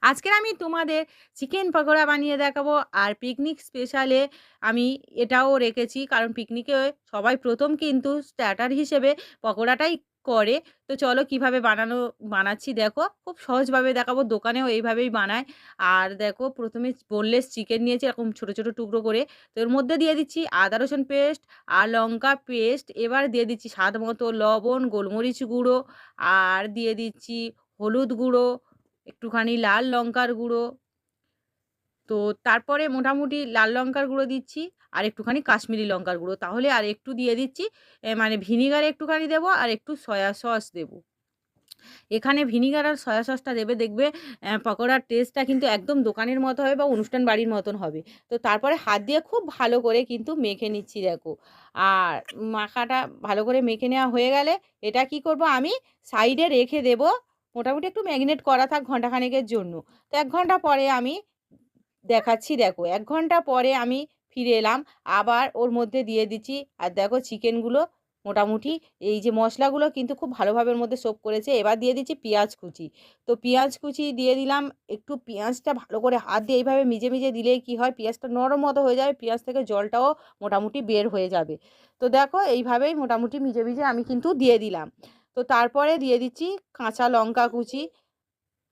আজকের আমি তোমাদের চিকেন পকোড়া বানিয়ে দেখাবো। আর পিকনিক স্পেশালে আমি এটাও রেখেছি, কারণ পিকনিকে সবাই প্রথম কিন্তু স্টার্টার হিসেবে পকোড়াটাই করে। তো চলো কিভাবে বানাচ্ছি দেখো, খুব সহজভাবে দেখাবো। দোকানেও এইভাবেই বানায়। আর দেখো, প্রথমে বোনলেস চিকেন নিয়েছি এরকম ছোট ছোট টুকরো করে। তো এর মধ্যে দিয়ে দিচ্ছি আদা রসুন পেস্ট আর লঙ্কা পেস্ট। এবার দিয়ে দিচ্ছি স্বাদ মতো লবণ, গোলমরিচ গুঁড়ো, আর দিয়ে দিচ্ছি হলুদ গুঁড়ো, একটুখানি লাল লঙ্কার গুঁড়ো। তো তারপরে মোটামুটি লাল লঙ্কার গুঁড়ো দিচ্ছি, আর একটুখানি কাশ্মীরি লঙ্কার গুঁড়ো। তাহলে আর একটু দিয়ে দিচ্ছি মানে ভিনিগার একটুখানি দেবো, আর একটু সয়া সস দেবো। এখানে ভিনিগার আর সয়া সসটা দেবে, দেখবে পকোড়ার টেস্টটা কিন্তু একদম দোকানের মতো হবে বা অনুষ্ঠান বাড়ির মতন হবে। তো তারপরে হাত দিয়ে খুব ভালো করে কিন্তু মেখে নিচ্ছি দেখো। আর মাখাটা ভালো করে মেখে নেওয়া হয়ে গেলে এটা কি করব, আমি সাইডে রেখে দেব। মোটামুটি একটু ম্যাগনেট করা থাক ঘন্টাখানেকের জন্য। তো ১ ঘন্টা পরে আমি দেখাচ্ছি দেখো। ১ ঘন্টা পরে আমি ফিরে এলাম। আবার ওর মধ্যে দিয়ে দিচ্ছি। আর দেখো চিকেনগুলো মোটামুটি এই যে মশলাগুলো কিন্তু খুব ভালোভাবে ওর মধ্যে সোক করেছে। এবার দিয়ে দিচ্ছি পেঁয়াজ কুচি। তো পেঁয়াজ কুচি দিয়ে দিলাম। একটু পেঁয়াজটা ভালো করে হাত দিয়ে এইভাবে মিজে মিজে দিলেই কি হয়, পেঁয়াজটা নরম মতো হয়ে যাবে, পেঁয়াজ থেকে জলটাও মোটামুটি বের হয়ে যাবে। তো দেখো এইভাবেই মোটামুটি মিজে মিজে আমি কিন্তু দিয়ে দিলাম। তো তারপরে দিয়ে দিচ্ছি কাঁচা লঙ্কা কুচি,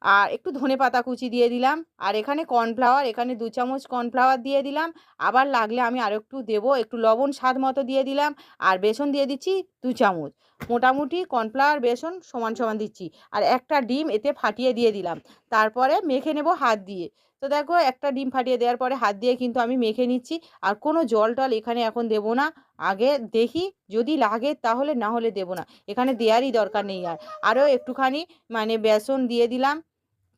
আর একটু ধনেপাতা কুচি দিয়ে দিলাম। আর এখানে কর্নফ্লাওয়ার, এখানে ২ চামচ কর্নফ্লাওয়ার দিয়ে দিলাম। আবার লাগলে আমি আরও একটু দেবো, একটু লবণ স্বাদ মতো দিয়ে দিলাম। আর বেসন দিয়ে দিচ্ছি ২ চামচ। মোটামুটি কর্নফ্লাওয়ার বেসন সমান সমান দিচ্ছি। আর একটা ডিম এতে ফাটিয়ে দিয়ে দিলাম। তারপরে মেখে নেব হাত দিয়ে। তো দেখো, একটা ডিম ফাটিয়ে দেওয়ার পরে হাত দিয়ে কিন্তু আমি মেখে নিচ্ছি। আর কোনো জল টল এখানে এখন দেবো না। আগে দেখি যদি লাগে তাহলে, না হলে দেবো না। এখানে দেওয়ারই দরকার নেই। আর আরও একটুখানি মানে বেসন দিয়ে দিলাম।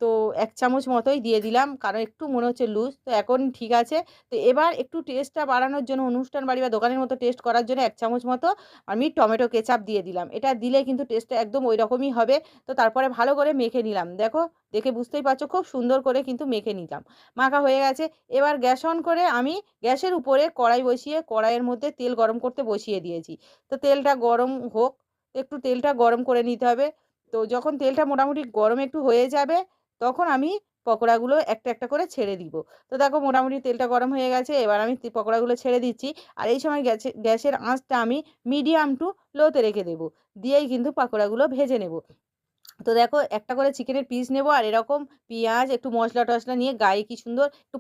তো ১ চামচ মতোই দিয়ে দিলাম, কারণ একটু মনে হচ্ছে লুজ। তো এখন ঠিক আছে। তো এবার একটু টেস্টটা বাড়ানোর জন্য, অনুষ্ঠান বাড়ি বা দোকানের মতো টেস্ট করার জন্য ১ চামচ মতো আমি টমেটো কেচাপ দিয়ে দিলাম। এটা দিলে কিন্তু টেস্টটা একদম ওই রকমই হবে। তো তারপরে ভালো করে মেখে নিলাম। দেখো, দেখে বুঝতেই পারছো খুব সুন্দর করে কিন্তু মেখে নিলাম। মাখা হয়ে গেছে। এবার গ্যাস অন করে আমি গ্যাসের উপরে কড়াই বসিয়ে কড়াইয়ের মধ্যে তেল গরম করতে বসিয়ে দিয়েছি। তো তেলটা গরম হোক, একটু তেলটা গরম করে নিতে হবে। তো যখন তেলটা মোটামুটি গরম একটু হয়ে যাবে, তখন আমি পকোড়াগুলো একটা একটা করে ছেড়ে দিব। তো দেখো মোটামুটি তেলটা গরম হয়ে গেছে। এবার আমি পকোড়াগুলো ছেড়ে দিচ্ছি। আর এই সময় গ্যাসের আঁচটা আমি মিডিয়াম টু লোতে রেখে দেবো। দিয়েই কিন্তু পকোড়াগুলো ভেজে নেব। তো দেখো, একটা করে চিকেনের পিস নেব, আর এরকম পেঁয়াজ একটু মশলা টশলা নিয়ে গায়ে কি সুন্দর একটু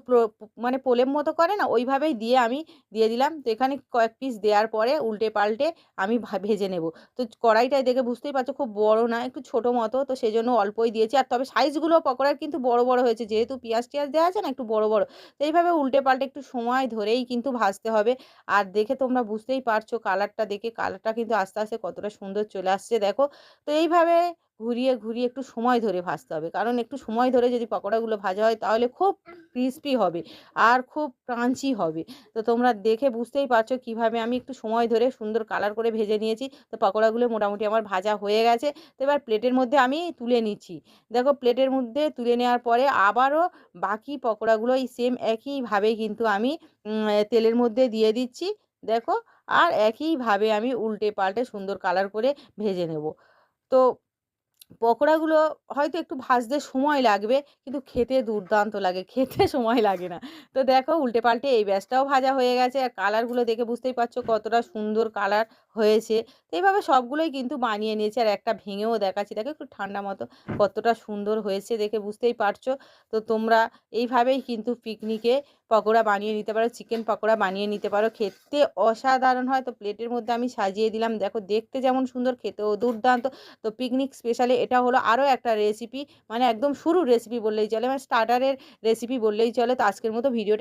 মানে প্রলেপ মতো করে না, ওইভাবেই দিয়ে আমি দিয়ে দিলাম। তো এখানে কয়েক পিস দেওয়ার পরে উল্টে পাল্টে আমি ভেজে নেব। তো কড়াইটায় দেখে বুঝতেই পারছো খুব বড় না, একটু ছোট মতো। তো সেই জন্য অল্পই দিয়েছি। আর তবে সাইজগুলো পকোড়ার কিন্তু বড় বড় হয়েছে, যেহেতু পেঁয়াজ টিয়াজ দেওয়া আছে না, একটু বড় বড়। তো এইভাবে উল্টে পাল্টে একটু সময় ধরেই কিন্তু ভাজতে হবে। আর দেখে তোমরা বুঝতেই পারছো, কালারটা দেখে, কালারটা কিন্তু আস্তে আস্তে কতটা সুন্দর চলে আসছে দেখো। তো এইভাবে ঘুরিয়ে ঘুরিয়ে একটু সময় ধরে ভাজতে হবে, কারণ একটু সময় ধরে যদি পকোড়াগুলো ভাজা হয় তাহলে খুব ক্রিস্পি হবে আর খুব ক্রাঞ্চি হবে। তো তোমরা দেখে বুঝতেই পারছো কিভাবে আমি একটু সময় ধরে সুন্দর কালার করে ভেজে নিয়েছি। তো পকোড়াগুলো মোটামুটি আমার ভাজা হয়ে গেছে। তো এবার প্লেটের মধ্যে আমি তুলে নিচ্ছি। দেখো, প্লেটের মধ্যে তুলে নেওয়ার পরে আবারও বাকি পকোড়াগুলো এই সেম একইভাবে কিন্তু আমি তেলের মধ্যে দিয়ে দিচ্ছি। দেখো, আর একইভাবে আমি উল্টে পাল্টে সুন্দর কালার করে ভেজে নেব। তো পকোড়াগুলো হয়তো একটু ভাজতে সময় লাগবে, কিন্তু খেতে দুর্দান্ত লাগে, খেতে সময় লাগে না। তো দেখো, উল্টে পাল্টে এই ব্যাচটাও ভাজা হয়ে গেছে। আর কালারগুলো দেখে বুঝতেই পারছো কতটা সুন্দর কালার হয়েছে। তো এইভাবে সবগুলোই কিন্তু বানিয়ে নিয়েছি। আর একটা ভেঙেও দেখাচ্ছি, দেখো একটু ঠান্ডা মতো, কতটা সুন্দর হয়েছে দেখে বুঝতেই পারছো। তো তোমরা এইভাবেই কিন্তু পিকনিকে পকোড়া বানিয়ে নিতে পারো, চিকেন পকোড়া বানিয়ে নিতে পারো। খেতে অসাধারণ হয়। তো প্লেটের মধ্যে আমি সাজিয়ে দিলাম। দেখো, দেখতে যেমন সুন্দর, খেতেও দুর্দান্ত। তো পিকনিক স্পেশালে এটা হলো আরও একটা রেসিপি, মানে একদম শুরুর রেসিপি বললেই চলে, মানে স্টার্টারের রেসিপি বললেই চলে। তো আজকের মতো ভিডিওটা